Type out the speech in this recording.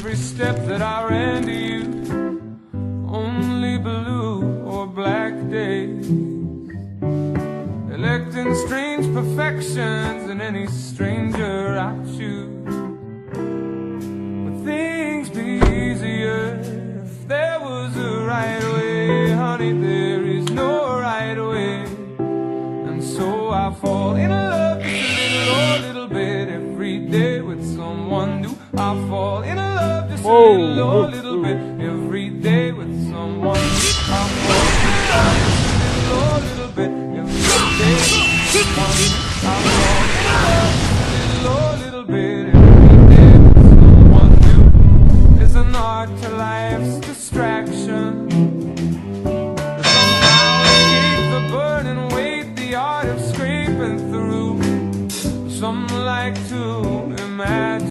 every step that I ran to you. Only blue or black days, electing strange perfections in any stranger I choose. Would things be easier if there was a right way? Honey, there is no right way. And so I fall in love just a little or a little bit every day with someone new. I fall in love just a little or a little bit every day